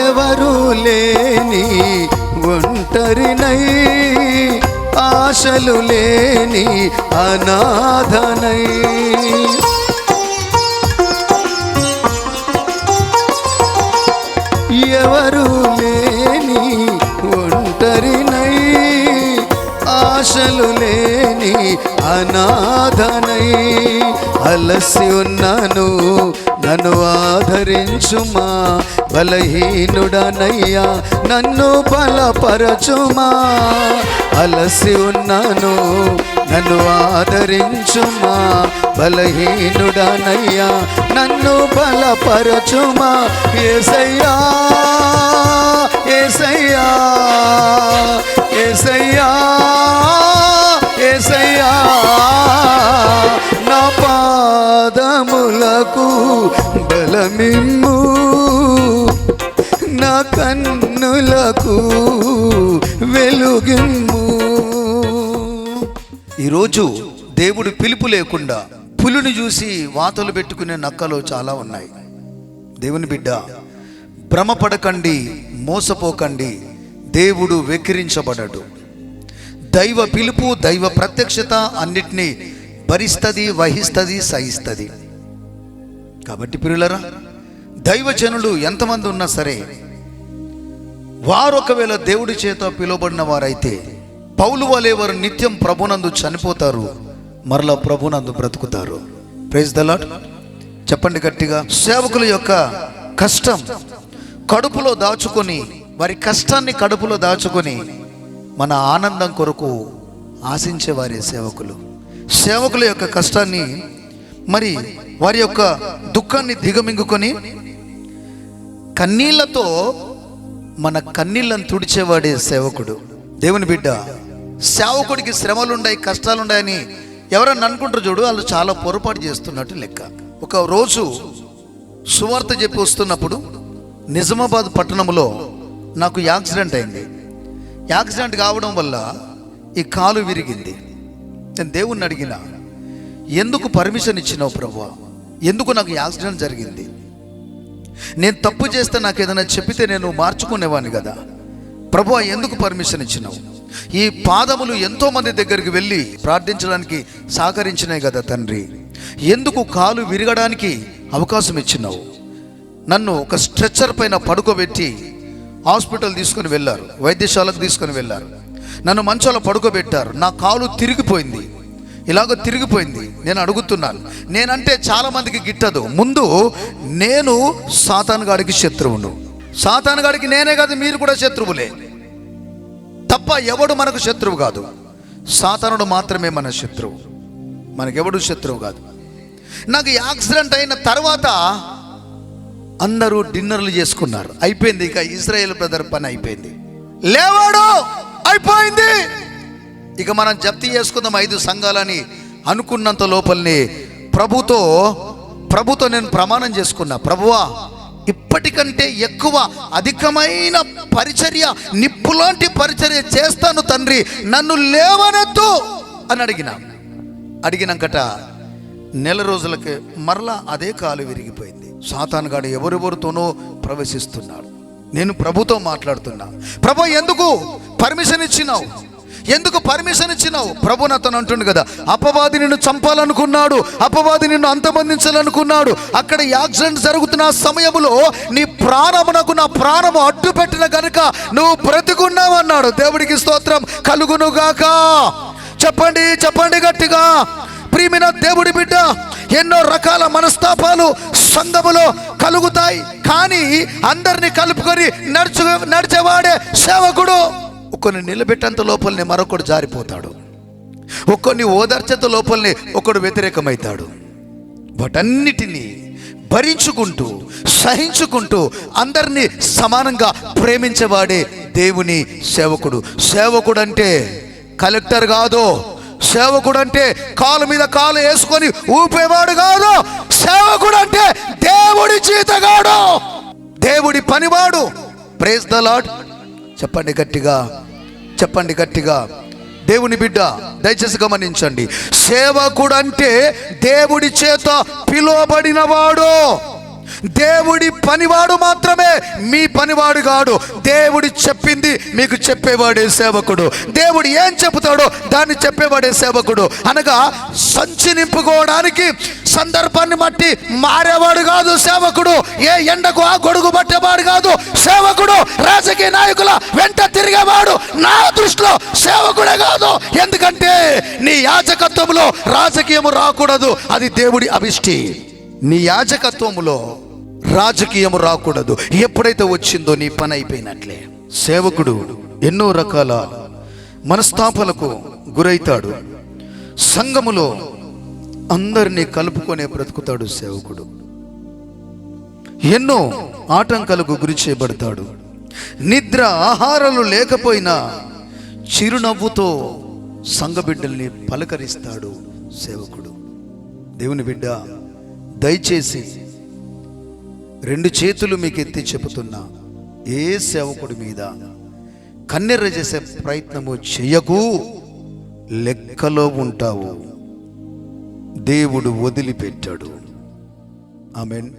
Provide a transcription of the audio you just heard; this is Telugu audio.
ఎవరు లేని ఒంటరినై, ఆశలు లేని అనాథనై, ఎవరు లేని ఒంటరినై, ఆశలు లేని అనాథనై, అలసి ఉన్నాను నన్ను ఆదరించుమా, బలహీనుడనయ్యా నన్ను బలపరచుమా, అలసి ఉన్నాను నన్ను ఆదరించుమా, బలహీనుడనయ్యా నన్ను బలపరచుమా. యేసయ్యా యేసయ్యా యేసయ్యా యేసయ్యా, నా పాదములకు బలమిమ్ము, నా కన్నులకు వెలుగిమ్ము. ఈరోజు దేవుడు పిలుపు లేకుండా పులిని చూసి వాతలు పెట్టుకునే నక్కలు చాలా ఉన్నాయి. దేవుని బిడ్డ, భ్రమపడకండి, మోసపోకండి. దేవుడు వెక్కిరించబడడు. దైవ పిలుపు, దైవ ప్రత్యక్షత అన్నిటినీ భరిస్తుంది, వహిస్తుంది, సహిస్తుంది. కాబట్టి ప్రియులరా, దైవజనులు ఎంతమంది ఉన్నా సరే, వారు ఒకవేళ దేవుడి చేత పిలువబడిన వారైతే పౌలు వలె వారు నిత్యం ప్రభునందు చనిపోతారు, మరలా ప్రభునందు బ్రతుకుతారు. Praise the lord. చెప్పండి గట్టిగా. సేవకుల యొక్క కష్టం కడుపులో దాచుకొని, వారి కష్టాన్ని కడుపులో దాచుకొని మన ఆనందం కొరకు ఆశించేవారే సేవకులు. సేవకుల యొక్క కష్టాన్ని, మరి వారి యొక్క దుఃఖాన్ని దిగమింగుకొని కన్నీళ్లతో మన కన్నీళ్ళను తుడిచేవాడే సేవకుడు. దేవుని బిడ్డ, సేవకుడికి శ్రమలుండాయి, కష్టాలుండాయని ఎవరన్నా అనుకుంటారు చూడు, వాళ్ళు చాలా పొరపాటు చేస్తున్నట్టు లెక్క. ఒక రోజు సువార్త చెప్పి వస్తున్నప్పుడు నిజామాబాద్ పట్టణంలో నాకు యాక్సిడెంట్ అయింది. యాక్సిడెంట్ కావడం వల్ల ఈ కాలు విరిగింది. నేను దేవుణ్ణి అడిగిన, ఎందుకు పర్మిషన్ ఇచ్చినావు ప్రభువా, ఎందుకు నాకు యాక్సిడెంట్ జరిగింది? నేను తప్పు చేస్తే నాకు ఏదైనా చెప్పితే నేను మార్చుకునేవాడిని కదా ప్రభువా, ఎందుకు పర్మిషన్ ఇచ్చినావు? ఈ పాదములు ఎంతోమంది దగ్గరికి వెళ్ళి ప్రార్థించడానికి సహకరించినాయి కదా తండ్రి, ఎందుకు కాలు విరగడానికి అవకాశం ఇచ్చినావు? నన్ను ఒక స్ట్రెచ్చర్ పైన పడుకోబెట్టి హాస్పిటల్ తీసుకొని వెళ్ళారు, వైద్యశాలకు తీసుకొని వెళ్ళారు. నన్ను మంచాలో పడుకోబెట్టారు. నా కాలు తిరిగిపోయింది, ఇలాగ తిరిగిపోయింది. నేను అడుగుతున్నాను, నేనంటే చాలామందికి గిట్టదు. ముందు నేను సాతానుగాడికి శత్రువును. సాతానుగాడికి నేనే కాదు, మీరు కూడా శత్రువులే తప్ప ఎవడు మనకు శత్రువు కాదు. సాతానుడు మాత్రమే మన శత్రువు, మనకెవడు శత్రువు కాదు. నాకు యాక్సిడెంట్ అయిన తర్వాత అందరూ డిన్నర్లు చేసుకున్నారు, అయిపోయింది. ఇక ఇజ్రాయేల్ బ్రదర్ పని అయిపోయింది, లేవాడు అయిపోయింది. ఇక మనం జప్తి చేసుకుందాం 5 సంఘాలని అనుకున్నంత లోపలనే ప్రభుతో నేను ప్రమాణం చేసుకున్నా, ప్రభువా ఇప్పటికంటే ఎక్కువ అధికమైన పరిచర్య, నిప్పులాంటి పరిచర్య చేస్తాను తండ్రి, నన్ను లేవనెత్తు అని అడిగినాకట నెల రోజులకే మరలా అదే కాలు విరిగిపోయింది. సాతానుగాడు ఎవరెవరితోనో ప్రవేశిస్తున్నాడు. నేను ప్రభుతో మాట్లాడుతున్నా, ప్రభు ఎందుకు పర్మిషన్ ఇచ్చినావు? ఎందుకు పర్మిషన్ ఇచ్చినావు? ప్రభు నాతోని అంటుండు కదా, అపవాది నిన్ను చంపాలనుకున్నాడు, అపవాది నిన్ను అంతమందించాలనుకున్నాడు. అక్కడ యాక్సిడెంట్ జరుగుతున్న సమయంలో నీ ప్రాణమునకు నా ప్రాణము అడ్డు పెట్టిన కనుక నువ్వు బ్రతికున్నావు అన్నాడు. దేవుడికి స్తోత్రం కలుగును గాక. చెప్పండి చెప్పండి గట్టిగా. ప్రియమైన దేవుడి బిడ్డ, ఎన్నో రకాల మనస్తాపాలు సంఘములో కలుగుతాయి, కానీ అందరినీ కలుపుకొని నడిచేవాడే సేవకుడు. ఒక్కరిని నిలబెట్టేంత లోపలనే మరొకడు జారిపోతాడు, ఒక్కరిని ఓదార్చేంత లోపలనే ఒకడు వ్యతిరేకమవుతాడు. వాటన్నిటినీ భరించుకుంటూ సహించుకుంటూ అందరినీ సమానంగా ప్రేమించేవాడే దేవుని సేవకుడు. సేవకుడు అంటే కలెక్టర్ కాదు, సేవకుడు అంటే కాలు మీద కాలు వేసుకొని ఊపేవాడు కాదు. సేవకుడు అంటే దేవుడి జీతగాడు, దేవుడి పనివాడు. Praise the lord. చెప్పండి గట్టిగా, చెప్పండి గట్టిగా. దేవుని బిడ్డ దయచేసి గమనించండి, సేవకుడు అంటే దేవుడి చేత పిలువబడినవాడు. దేవుడి పనివాడు మాత్రమే మీ పనివాడు కాడు. దేవుడి చెప్పింది మీకు చెప్పేవాడే సేవకుడు. దేవుడు ఏం చెబుతాడో దాన్ని చెప్పేవాడే సేవకుడు. అనగా సంచి నింపుకోవడానికి సందర్భాన్ని బట్టి మారేవాడు కాదు సేవకుడు. ఏ ఎండకు ఆ గొడుగు పట్టేవాడు కాదు సేవకుడు. రాజకీయ నాయకుల వెంట తిరిగేవాడు నా దృష్టిలో సేవకుడే కాదు. ఎందుకంటే నీ యాజకత్వంలో రాజకీయము రాకూడదు, అది దేవుడి అభిష్టి. నీ యాజకత్వములో రాజకీయము రాకూడదు. ఎప్పుడైతే వచ్చిందో నీ పని అయిపోయినట్లే. సేవకుడు ఎన్నో రకాల మనస్తాపాలకు గురైతాడు. సంఘములో అందరినీ కలుపుకొనే బ్రతుకుతాడు సేవకుడు. ఎన్నో ఆటంకాలకు గురి చేయబడతాడు. నిద్ర ఆహారాలు లేకపోయినా చిరునవ్వుతో సంఘ బిడ్డల్ని పలకరిస్తాడు సేవకుడు. దేవుని బిడ్డ, దయచేసి 2 చేతులు మీకు ఎత్తి చెబుతున్నా, ఏ సేవకుడి మీద కన్నెర్ర చేసే ప్రయత్నము చెయ్యకు, లెక్కలో ఉంటావు. దేవుడు వదిలిపెట్టాడు. ఆమేన్.